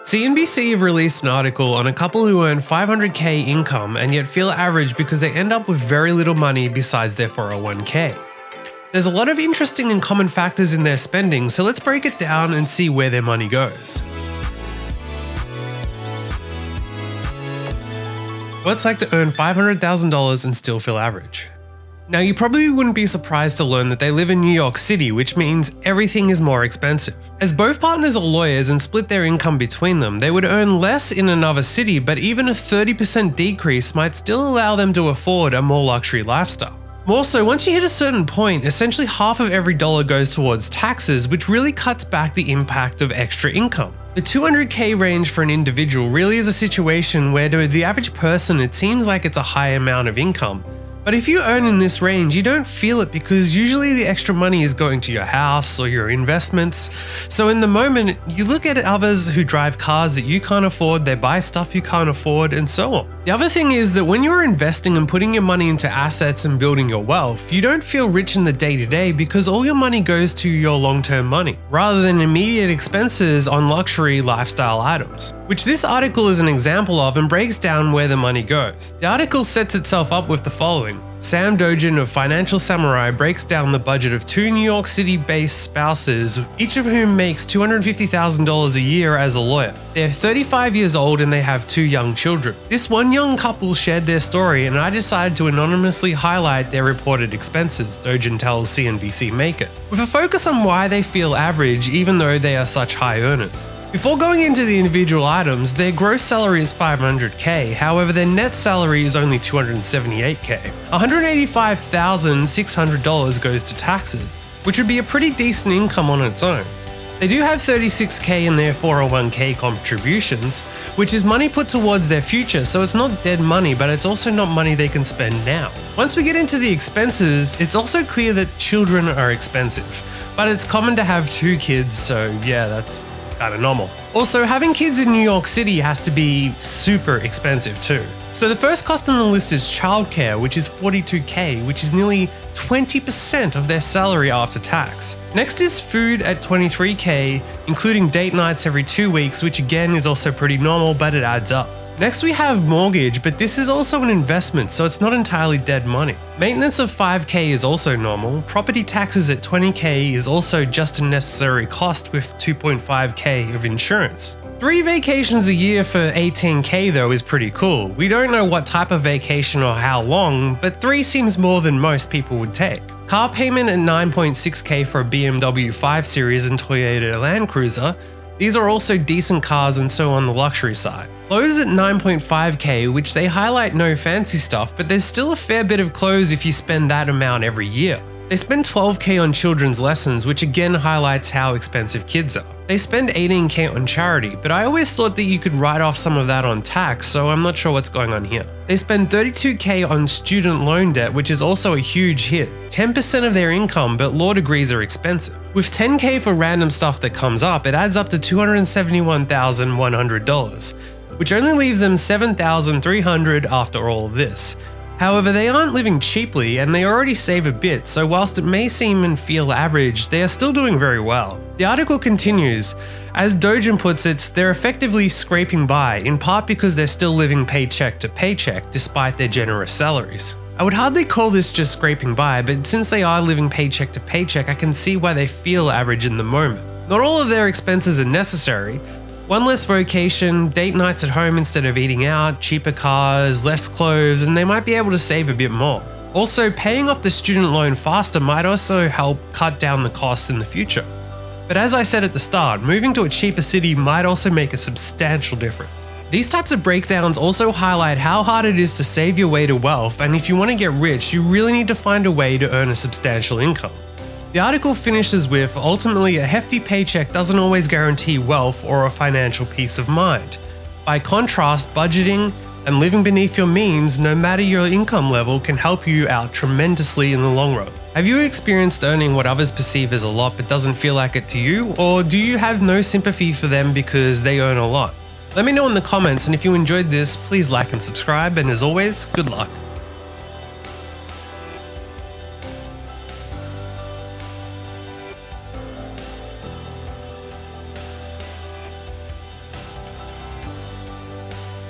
CNBC have released an article on a couple who earn $500k income and yet feel average because they end up with very little money besides their 401k. There's a lot of interesting and common factors in their spending, so let's break it down and see where their money goes. What it's like to earn $500,000 and still feel average. Now, you probably wouldn't be surprised to learn that they live in New York City, which means everything is more expensive. As both partners are lawyers and split their income between them, they would earn less in another city, but even a 30% decrease might still allow them to afford a more luxury lifestyle. More so, once you hit a certain point, essentially half of every dollar goes towards taxes, which really cuts back the impact of extra income. The 200k range for an individual really is a situation where to the average person it seems like it's a high amount of income. But if you earn in this range, you don't feel it because usually the extra money is going to your house or your investments. So in the moment, you look at others who drive cars that you can't afford, they buy stuff you can't afford, and so on. The other thing is that when you're investing and putting your money into assets and building your wealth, you don't feel rich in the day-to-day because all your money goes to your long-term money, rather than immediate expenses on luxury lifestyle items, which this article is an example of and breaks down where the money goes. The article sets itself up with the following. Sam Dogen of Financial Samurai breaks down the budget of two New York City-based spouses, each of whom makes $250,000 a year as a lawyer. They're 35 years old and they have two young children. This one young couple shared their story and I decided to anonymously highlight their reported expenses, Dogen tells CNBC Make It, with a focus on why they feel average even though they are such high earners. Before going into the individual items, their gross salary is $500k, however their net salary is only $278k. $185,600 goes to taxes, which would be a pretty decent income on its own. They do have $36k in their 401k contributions, which is money put towards their future, so it's not dead money, but it's also not money they can spend now. Once we get into the expenses, it's also clear that children are expensive, but it's common to have two kids, so yeah, that's kind of normal. Also, having kids in New York City has to be super expensive too. So the first cost on the list is childcare, which is $42k, which is nearly 20% of their salary after tax. Next is food at $23k, including date nights every 2 weeks, which again is also pretty normal, but it adds up. Next we have mortgage, but this is also an investment, so it's not entirely dead money. Maintenance of $5k is also normal. Property taxes at $20k is also just a necessary cost with $2.5k of insurance. 3 vacations a year for $18k though is pretty cool. We don't know what type of vacation or how long, but 3 seems more than most people would take. Car payment at $9.6k for a BMW 5 Series and Toyota Land Cruiser. These are also decent cars and so on the luxury side. Clothes at $9.5k, which they highlight no fancy stuff, but there's still a fair bit of clothes if you spend that amount every year. They spend $12k on children's lessons, which again highlights how expensive kids are. They spend $18k on charity, but I always thought that you could write off some of that on tax, so I'm not sure what's going on here. They spend $32k on student loan debt, which is also a huge hit. 10% of their income, but law degrees are expensive. With $10k for random stuff that comes up, it adds up to $271,100, which only leaves them $7,300 after all of this. However, they aren't living cheaply and they already save a bit, so whilst it may seem and feel average, they are still doing very well. The article continues, as Dogen puts it, they're effectively scraping by, in part because they're still living paycheck to paycheck despite their generous salaries. I would hardly call this just scraping by, but since they are living paycheck to paycheck, I can see why they feel average in the moment. Not all of their expenses are necessary. One less vacation, date nights at home instead of eating out, cheaper cars, less clothes, and they might be able to save a bit more. Also, paying off the student loan faster might also help cut down the costs in the future. But as I said at the start, moving to a cheaper city might also make a substantial difference. These types of breakdowns also highlight how hard it is to save your way to wealth, and if you want to get rich, you really need to find a way to earn a substantial income. The article finishes with, ultimately a hefty paycheck doesn't always guarantee wealth or a financial peace of mind. By contrast, budgeting and living beneath your means, no matter your income level, can help you out tremendously in the long run. Have you experienced earning what others perceive as a lot but doesn't feel like it to you? Or do you have no sympathy for them because they earn a lot? Let me know in the comments, and if you enjoyed this, please like and subscribe, and as always, good luck.